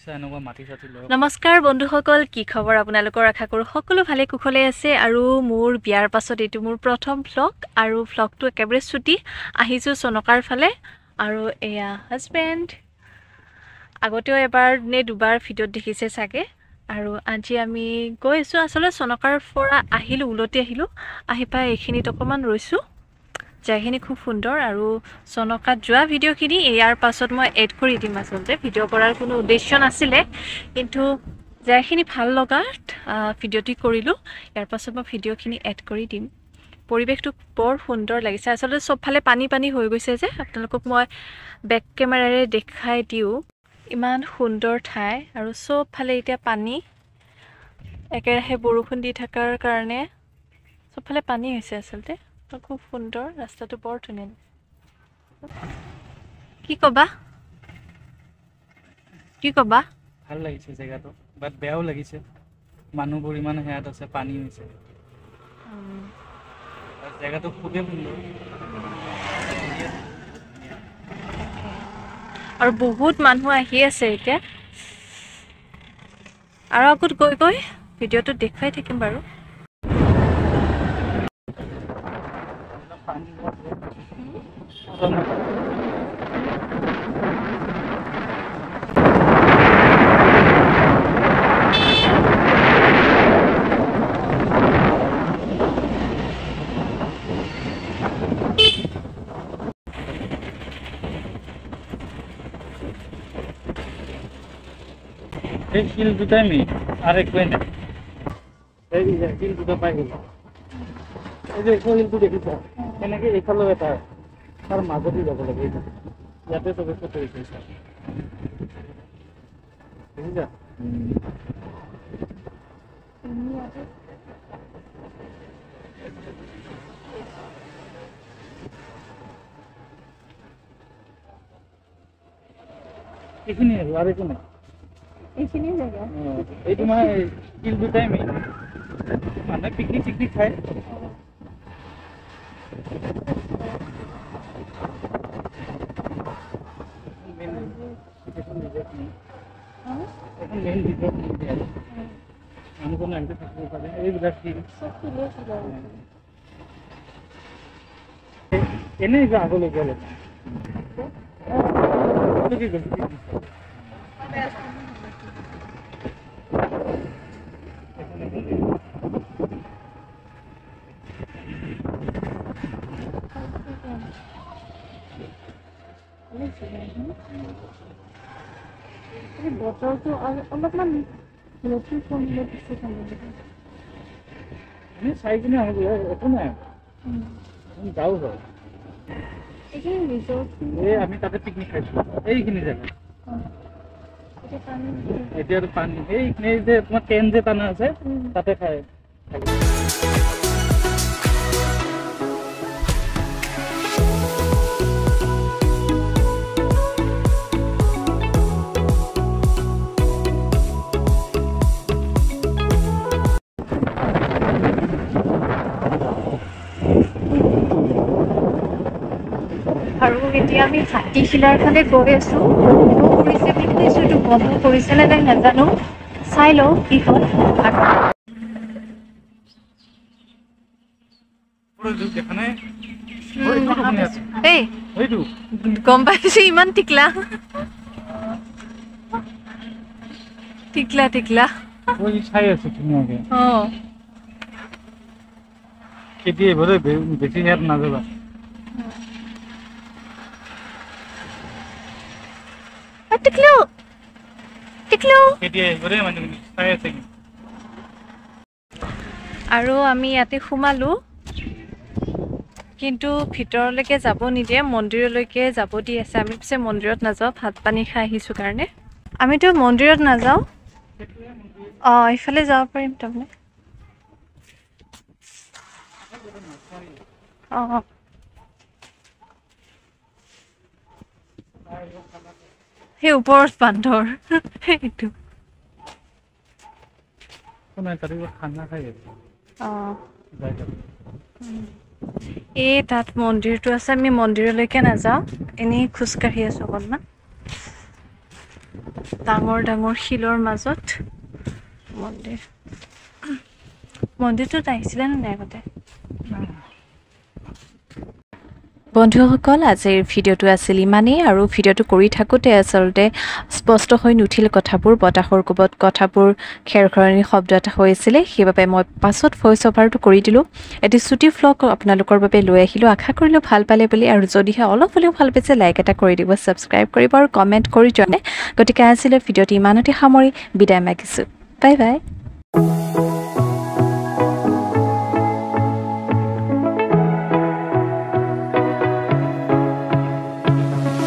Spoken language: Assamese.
নমস্কাৰ বন্ধুসকল কি খবৰ আপোনালোকৰ আশা কৰো সকলো ভালে কুশলে আছে আৰু মোৰ বিয়াৰ পাছত এটো মোৰ প্ৰথম ভ্লগ আৰু ভ্লগটো একেবাৰে ছুটি আহিছো সনকাৰ ফালে আৰু এয়া হাজবেন্ড আগতেও এবাৰ নে দুবাৰ ভিডিঅ দেখিছে সাগে আৰু আজি আমি গৈছো আসলে সনকাৰ পৰা আহিলো উলতি আহিলো আহি পাই এখিনিত অকমান ৰৈছো জায়খিনি খুব সুন্দৰ আৰু সনকাত যোৱা ভিডিঅখিনি ইয়াৰ পাছত মই এড কৰি দিম আসলতে ভিডিঅ কৰাৰ কোনো উদ্দেশ্য নাছিলে কিন্তু জায়খিনি ভাল লগাত ভিডিঅটি কৰিলো ইয়াৰ পাছত মই ভিডিঅখিনি এড কৰি দিম পৰিবেশটো বৰ সুন্দৰ লাগিছে আসলে সবফালে পানী পানী হৈ গৈছে যে আপোনালোকক মই বেক কেমেৰাৰে দেখাই দিও ইমান সুন্দৰ ঠাই আৰু সবফালে এতিয়া পানী একেৰাহে বৰষুণ দি থাকাৰ কাৰণে সবফালে পানী হৈছে আসলতে খুব সুন্দৰ ৰাস্তাটো বৰ ধুনীয়া কি কবা ভাল লাগিছে জায়গাটো বাট বেয়াও লাগিছে মানুহবোৰ ইমান হেয়াত আছে পানী হৈছে জায়গাটো খুবেই সুন্দৰ আৰু বহুত মানুহ আহি আছে এতিয়া আৰু আগত গৈ ভিডিঅটো দেখাই থাকিম বাৰু এই শিল দুটাই মি আৰ একোৱে নাই এই শিল দুটা পাই গ'ল এই যে শিলটো দেখিছা এনেকে এইফালেও এটা তাৰ মাজতে যাব লাগে ইয়াতে চবে ফটো উঠিছে দেখিছা এইখিনি আৰু একো নাই এইখিনি জায়গা এই তোমাৰ শিল দুটাই মেইন মানে পিকনিক চিকনিক খায় মেইন ভিতৰত মানুহজন আহিতে থাকিব পাৰে এইবিলাক শিল এনেই আগলৈ গ'লে কি কৈছে বতৰটো অলপমান লতি কমিলে পিছে এনে চাই কিনে আহিব একো নাই যাওঁ হয় এইখিনি ৰিজৰ্ট এই আমি তাতে পিকনিক খাইছিলোঁ এইখিনি জেগা এতিয়া পানী এইখিনি যে তোমাৰ টেন যে টানা আছে তাতে খাই আৰু এতিয়া আমি হাতীশিলাৰ ফালে গৈ আছো কৰিছে বুলি শুনিছো বন্ধ কৰিছে নে নাই নাজানো চাই লওঁ কি হয় এই গম পাইছো ইমান টিকলা চাই আছো ধুনীয়াকে খেতি এইবাৰে বেছি ইয়াত নাযাবা আৰু আমি ইয়াতে সোমালো কিন্তু ভিতৰলৈকে যাব নিদিয়ে মন্দিৰলৈকে যাব দি আছে আমি পিছে মন্দিৰত নাযাওঁ ভাত পানী খাই আহিছো কাৰণে আমিতো মন্দিৰত নাযাওঁ ইফালে যাব পাৰিম তাৰমানে সেই ওপৰত বান্দৰ এইটো খানা খাই এই তাত মন্দিৰটো আছে আমি মন্দিৰলৈকে নাযাওঁ এনেই খোজকাঢ়ি আছো অকণমান ডাঙৰ ডাঙৰ শিলৰ মাজত মন্দিৰ মন্দিৰটোত আহিছিলে নে নাই আগতে বন্ধুসকল আজিৰ ভিডিঅ'টো আছিল ইমানেই আৰু ভিডিঅ'টো কৰি থাকোঁতে আচলতে স্পষ্ট হৈ নুঠিল কথাবোৰ বতাহৰ কোবত কথাবোৰ খেৰখৰণি শব্দ এটা হৈছিলে সেইবাবে মই পাছত ভইচ অভাৰটো কৰি দিলোঁ এটি ছুটি ফ্লগ আপোনালোকৰ বাবে লৈ আহিলোঁ আশা কৰিলোঁ ভাল পালে বুলি আৰু যদিহে অলপ হ'লেও ভাল পাইছে লাইক এটা কৰি দিব ছাবস্ক্ৰাইব কৰিব আৰু কমেণ্ট কৰি জনাই গতিকে আজিলৈ ভিডিঅ'টো ইমানতে সামৰি বিদায় মাগিছোঁ বাই বাই